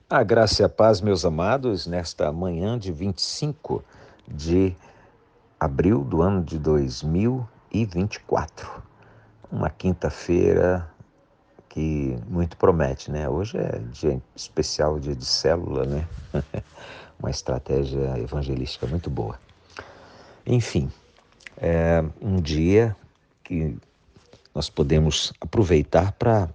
A graça e a paz, meus amados, nesta manhã de 25 de abril do ano de 2024. Uma quinta-feira que muito promete, né? Hoje é dia especial, dia de célula, né? Uma estratégia evangelística muito boa. Enfim, é um dia que nós podemos aproveitar para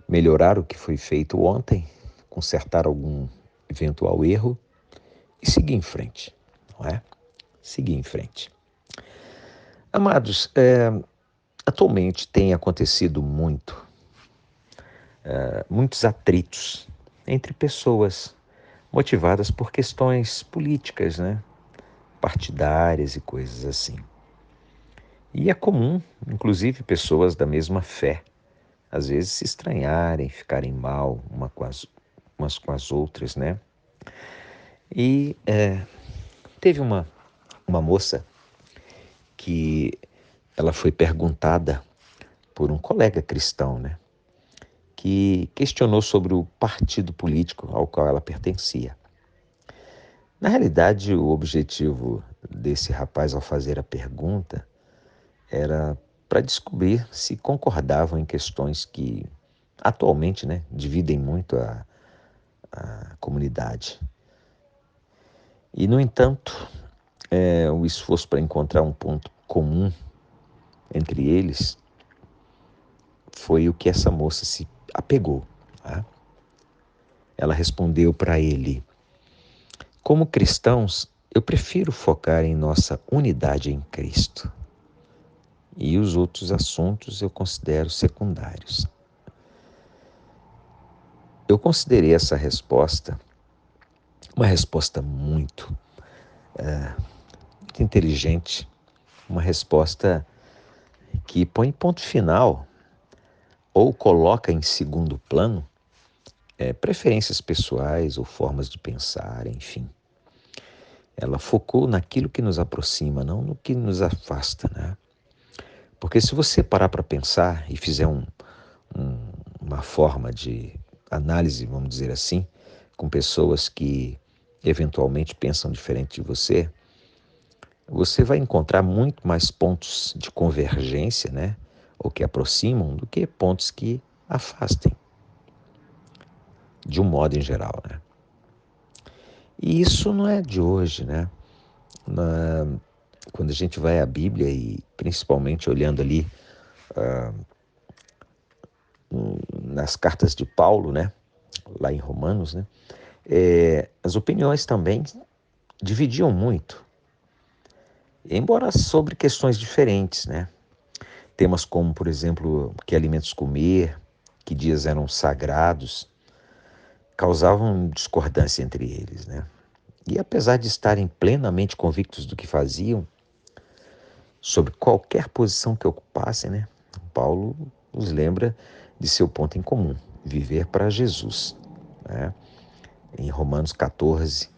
melhorar o que foi feito ontem, consertar algum eventual erro e seguir em frente, não é? Seguir em frente. Amados, atualmente tem acontecido muitos atritos entre pessoas motivadas por questões políticas, né? Partidárias e coisas assim. E é comum, inclusive, pessoas da mesma fé, às vezes se estranharem, ficarem mal umas com as outras, né? E teve uma moça que ela foi perguntada por um colega cristão, né? Que questionou sobre o partido político ao qual ela pertencia. Na realidade, o objetivo desse rapaz ao fazer a pergunta era para descobrir se concordavam em questões que atualmente, né, dividem muito a comunidade. E, no entanto, o esforço para encontrar um ponto comum entre eles foi o que essa moça se apegou. Tá? Ela respondeu para ele: como cristãos, eu prefiro focar em nossa unidade em Cristo. E os outros assuntos eu considero secundários. Eu considerei essa resposta uma resposta muito inteligente, uma resposta que põe ponto final ou coloca em segundo plano preferências pessoais ou formas de pensar, enfim. Ela focou naquilo que nos aproxima, não no que nos afasta, né? Porque se você parar para pensar e fizer uma forma de análise, vamos dizer assim, com pessoas que eventualmente pensam diferente de você, você vai encontrar muito mais pontos de convergência, né? Ou que aproximam, do que pontos que afastem, de um modo em geral, né? E isso não é de hoje, né? Quando a gente vai à Bíblia e principalmente olhando ali nas cartas de Paulo, né? Lá em Romanos, né? As opiniões também dividiam muito, embora sobre questões diferentes, né? Temas como, por exemplo, que alimentos comer, que dias eram sagrados, causavam discordância entre eles, né? E apesar de estarem plenamente convictos do que faziam, sobre qualquer posição que ocupassem, né? Paulo os lembra de seu ponto em comum: viver para Jesus, né? Em Romanos 14,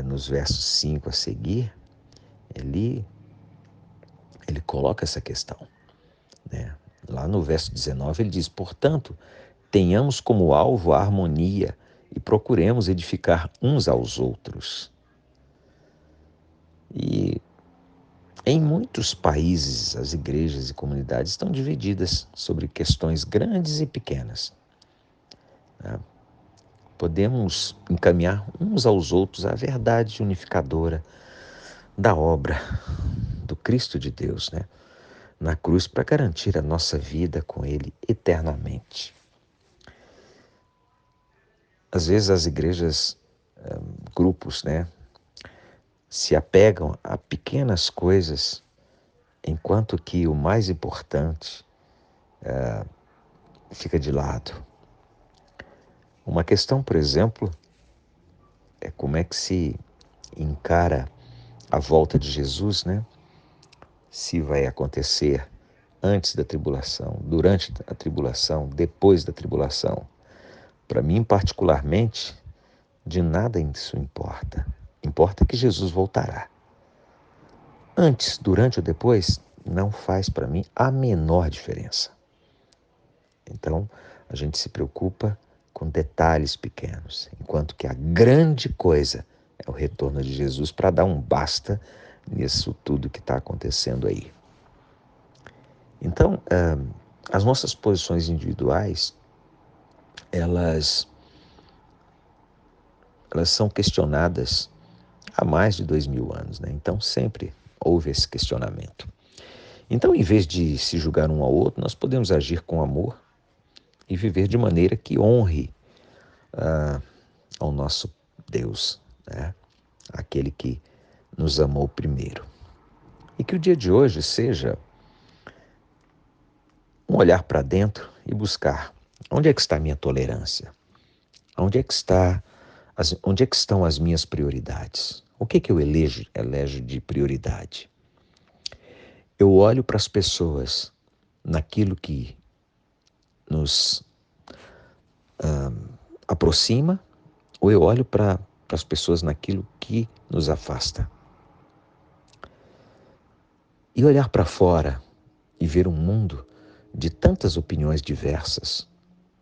nos versos 5 a seguir, ele, ele coloca essa questão, né? Lá no verso 19 ele diz: portanto, tenhamos como alvo a harmonia e procuremos edificar uns aos outros. E em muitos países, as igrejas e comunidades estão divididas sobre questões grandes e pequenas. Né? Podemos encaminhar uns aos outros a verdade unificadora da obra do Cristo de Deus, né? Na cruz, para garantir a nossa vida com Ele eternamente. Às vezes as igrejas, grupos, né, se apegam a pequenas coisas, enquanto que o mais importante fica de lado. Uma questão, por exemplo, é como é que se encara a volta de Jesus, né? Se vai acontecer antes da tribulação, durante a tribulação, depois da tribulação. Para mim, particularmente, de nada isso importa. Importa que Jesus voltará. Antes, durante ou depois, não faz para mim a menor diferença. Então, a gente se preocupa com detalhes pequenos, enquanto que a grande coisa é o retorno de Jesus para dar um basta nisso tudo que está acontecendo aí. Então, as nossas posições individuais, elas são questionadas há mais de 2000 anos, né? Então sempre houve esse questionamento. Então, em vez de se julgar um ao outro, nós podemos agir com amor e viver de maneira que honre ao nosso Deus, né? Aquele que nos amou primeiro. E que o dia de hoje seja um olhar para dentro e buscar onde é que está a minha tolerância? Onde é que estão as minhas prioridades? O que eu elejo de prioridade? Eu olho para as pessoas naquilo que nos aproxima, ou eu olho para as pessoas naquilo que nos afasta? E olhar para fora e ver um mundo de tantas opiniões diversas,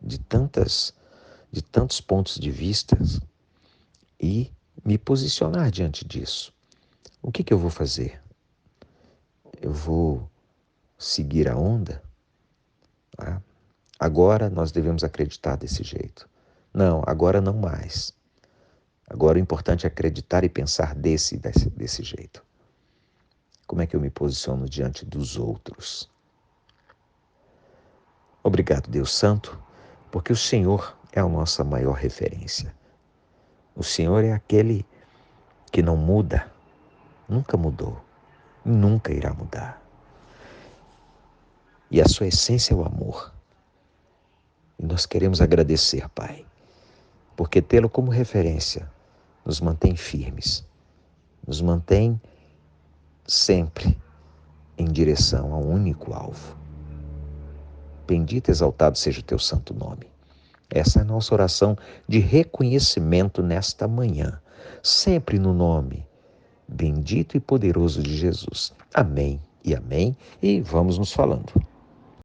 de tantos pontos de vista, e me posicionar diante disso. O que eu vou fazer? Eu vou seguir a onda? Ah, agora nós devemos acreditar desse jeito. Não, agora não mais. Agora o importante é acreditar e pensar desse jeito. Como é que eu me posiciono diante dos outros? Obrigado, Deus Santo, porque o Senhor é a nossa maior referência. O Senhor é aquele que não muda, nunca mudou, nunca irá mudar. E a sua essência é o amor. E nós queremos agradecer, Pai, porque tê-lo como referência nos mantém firmes, nos mantém sempre em direção a um único alvo. Bendito e exaltado seja o teu santo nome. Essa é a nossa oração de reconhecimento nesta manhã, sempre no nome bendito e poderoso de Jesus. Amém e amém. E vamos nos falando.